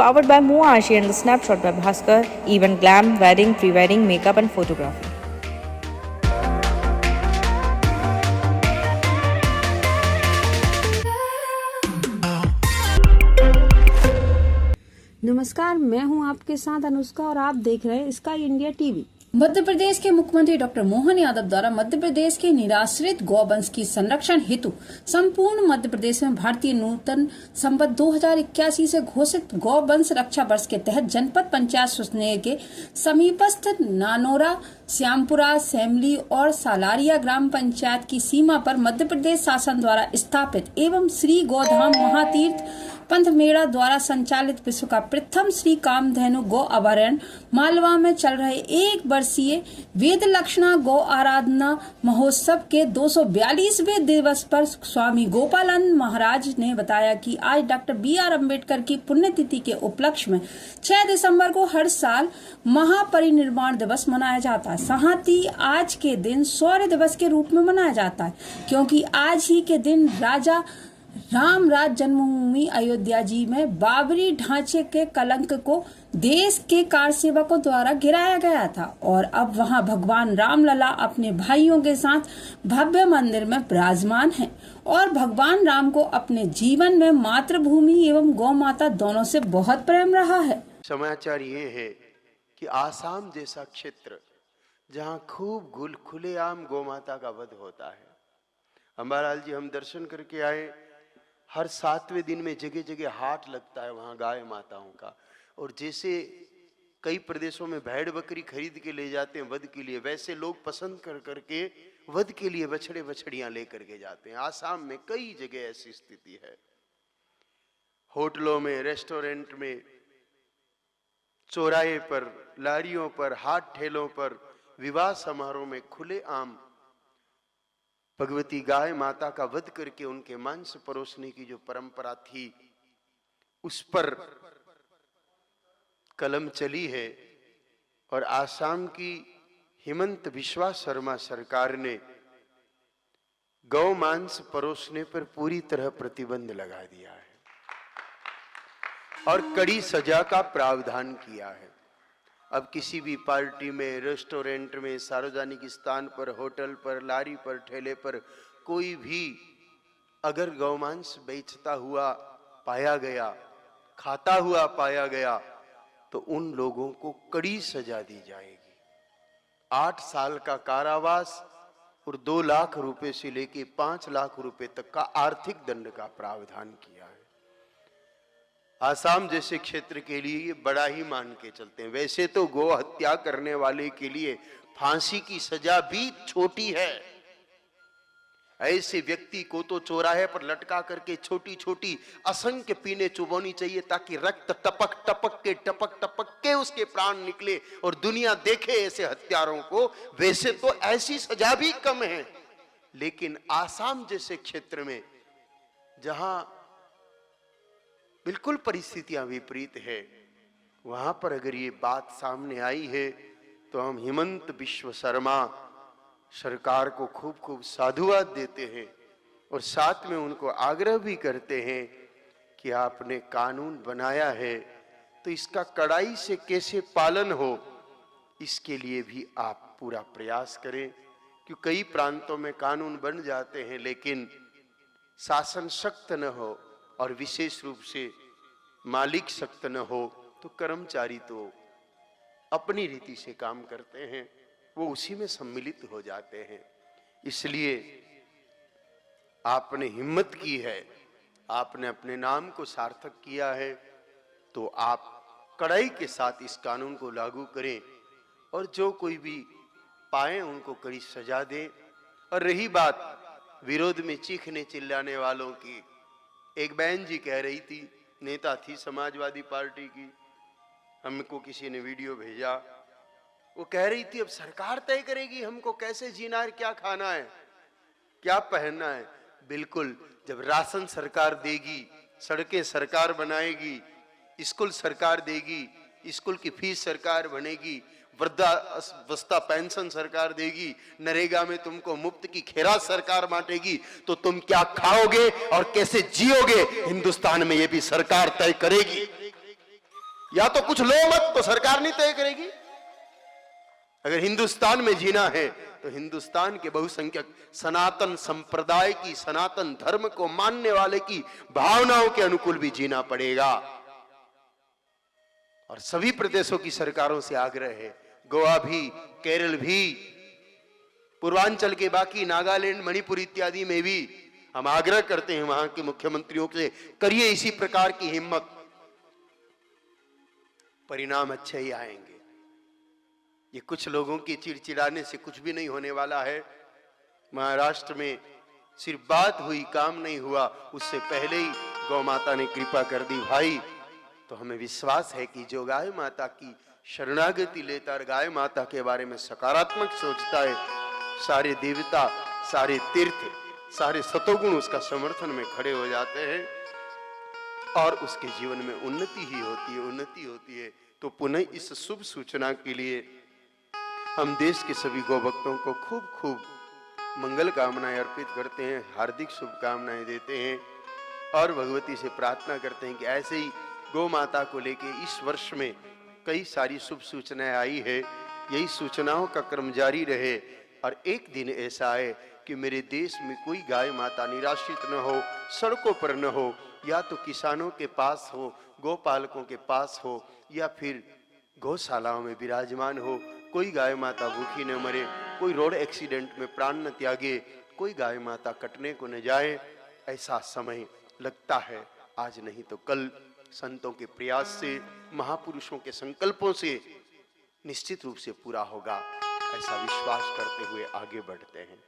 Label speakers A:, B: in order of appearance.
A: Powered by Muashi and the Snapshot by Bhaskar, event glam, wedding, pre-wedding, makeup and photography.
B: नमस्कार, मैं हूं आपके साथ अनुष्का और आप देख रहे हैं sky India TV.
C: Madhya Pradesh के मुख्यमंत्री डॉक्टर मोहन यादव द्वारा मध्य प्रदेश के निराश्रित गौवंश की संरक्षण हेतु संपूर्ण मध्य प्रदेश में भारतीय नूतन संवत 2081 से घोषित गौवंश रक्षा वर्ष के तहत जनपद पंचायत सुसनेर के समीपस्थ नानोरा, श्यामपुरा, सेमली और सालारिया ग्राम पंचायत की सीमा पर मध्य प्रदेश शासन द्वारा स्थापित एवं श्री गौधाम महातीर्थ पंथ मेड़ा द्वारा संचालित विश्व का प्रथम श्री कामधेनु गौ अभयारण्य मालवा में चल रहे 1 वर्षीय वेद लक्षणा गौ आराधना महोत्सव के 242वें दिवस पर स्वामी गोपालानंद महाराज ने बताया कि आज डॉक्टर BR अम्बेडकर की पुण्यतिथि के उपलक्ष्य में 6 दिसंबर को हर साल महापरिनिर्वाण दिवस मनाया जाता है। साथ ही आज के दिन शौर्य दिवस के रूप में मनाया जाता है, क्योंकि आज ही के दिन राजा राम राज जन्मभूमि अयोध्या जी में बाबरी ढांचे के कलंक को देश के कारसेवकों द्वारा गिराया गया था और अब वहां भगवान रामलला अपने भाइयों के साथ भव्य मंदिर में विराजमान हैं और भगवान राम को अपने जीवन में मातृभूमि एवं गौ माता दोनों से बहुत प्रेम रहा है।
D: समाचार ये है कि आसाम जैसा क्षेत्र जहाँ खूब खुलेआम गौ माता का वध होता है। अंबालाल जी हम दर्शन करके आए, हर 7वें दिन में जगह जगह हाट लगता है वहाँ गाय माताओं का, और जैसे कई प्रदेशों में भेड़ बकरी खरीद के ले जाते हैं वध के लिए, वैसे लोग पसंद कर करके वध के लिए बछड़े बछड़ियां लेकर के जाते हैं। आसाम में कई जगह ऐसी स्थिति है। होटलों में, रेस्टोरेंट में, चौराहे पर, लारियों पर, हाट ठेलों पर, विवाह समारोह में खुलेआम भगवती गाय माता का वध करके उनके मांस परोसने की जो परंपरा थी उस पर कलम चली है। और आसाम की हिमंत बिस्वा शर्मा सरकार ने गौ मांस परोसने पर पूरी तरह प्रतिबंध लगा दिया है और कड़ी सजा का प्रावधान किया है। अब किसी भी पार्टी में, रेस्टोरेंट में, सार्वजनिक स्थान पर, होटल पर, लारी पर, ठेले पर कोई भी अगर गौमांस बेचता हुआ पाया गया, खाता हुआ पाया गया, तो उन लोगों को कड़ी सजा दी जाएगी। 8 साल का कारावास और 2 लाख रुपए से लेके 5 लाख रुपए तक का आर्थिक दंड का प्रावधान किया है। आसाम जैसे क्षेत्र के लिए ये बड़ा ही मान के चलते हैं। वैसे तो गौ हत्या करने वाले के लिए फांसी की सजा भी छोटी है। ऐसे व्यक्ति को तो चौराहे पर लटका करके छोटी छोटी असंख्य पीने चुबोनी चाहिए ताकि रक्त टपक टपक के उसके प्राण निकले और दुनिया देखे ऐसे हत्यारों को। वैसे तो ऐसी सजा भी कम है, लेकिन आसाम जैसे क्षेत्र में जहां बिल्कुल परिस्थितियां विपरीत है, वहां पर अगर ये बात सामने आई है तो हम हिमंत बिस्वा शर्मा सरकार को खूब खूब साधुवाद देते हैं और साथ में उनको आग्रह भी करते हैं कि आपने कानून बनाया है तो इसका कड़ाई से कैसे पालन हो, इसके लिए भी आप पूरा प्रयास करें। क्योंकि कई प्रांतों में कानून बन जाते हैं लेकिन शासन सख्त न हो और विशेष रूप से मालिक सख्त न हो तो कर्मचारी तो अपनी रीति से काम करते हैं, वो उसी में सम्मिलित हो जाते हैं। इसलिए आपने हिम्मत की है, आपने अपने नाम को सार्थक किया है, तो आप कड़ाई के साथ इस कानून को लागू करें और जो कोई भी पाए उनको कड़ी सजा दें। और रही बात विरोध में चीखने चिल्लाने वालों की, एक बहन जी कह रही थी, नेता थी समाजवादी पार्टी की, हमको किसी ने वीडियो भेजा, वो कह रही थी अब सरकार तय करेगी हमको कैसे जीना है, क्या खाना है, क्या पहनना है। बिल्कुल, जब राशन सरकार देगी, सड़कें सरकार बनाएगी, स्कूल सरकार देगी, स्कूल की फीस सरकार बनेगी, वृद्धावस्था पेंशन सरकार देगी, नरेगा में तुमको मुफ्त की खैरात सरकार बांटेगी, तो तुम क्या खाओगे और कैसे जियोगे हिंदुस्तान में ये भी सरकार तय करेगी। या तो कुछ लो मत, तो सरकार नहीं तय करेगी। अगर हिंदुस्तान में जीना है तो हिंदुस्तान के बहुसंख्यक सनातन संप्रदाय की, सनातन धर्म को मानने वाले की भावनाओं के अनुकूल भी जीना पड़ेगा। और सभी प्रदेशों की सरकारों से आग्रह है, गोवा भी, केरल भी, पूर्वांचल के बाकी नागालैंड, मणिपुर इत्यादि में भी हम आग्रह करते हैं वहां के मुख्यमंत्रियों से, करिए इसी प्रकार की हिम्मत, परिणाम अच्छे ही आएंगे। ये कुछ लोगों के चिड़चिड़ाने से कुछ भी नहीं होने वाला है। महाराष्ट्र में सिर्फ बात हुई, काम नहीं हुआ, उससे पहले ही गौ माता ने कृपा कर दी भाई। तो हमें विश्वास है कि जो गाय माता की शरणागति लेता और गाय माता के बारे में सकारात्मक सोचता है, सारे देवता, सारे तीर्थ, सारे सतोगुण उसका समर्थन में खड़े हो जाते हैं और उसके जीवन में उन्नति ही होती है, उन्नति होती है। तो पुनः इस शुभ सूचना के लिए हम देश के सभी गौ भक्तों को खूब खूब मंगल कामनाएं अर्पित करते हैं, हार्दिक शुभकामनाएं देते हैं और भगवती से प्रार्थना करते हैं कि ऐसे ही गौ माता को लेके इस वर्ष में कई सारी शुभ सूचनाएं आई है, यही सूचनाओं का क्रम जारी रहे और एक दिन ऐसा आए कि मेरे देश में कोई गाय माता निराश्रित न हो, सड़कों पर न हो, या तो किसानों के पास हो, गोपालकों के पास हो, या फिर गौशालाओं में विराजमान हो। कोई गाय माता भूखी न मरे, कोई रोड एक्सीडेंट में प्राण न त्यागे, कोई गाय माता कटने को न जाए। ऐसा समय लगता है आज नहीं तो कल संतों के प्रयास से, महापुरुषों के संकल्पों से निश्चित रूप से पूरा होगा, ऐसा विश्वास करते हुए आगे बढ़ते हैं।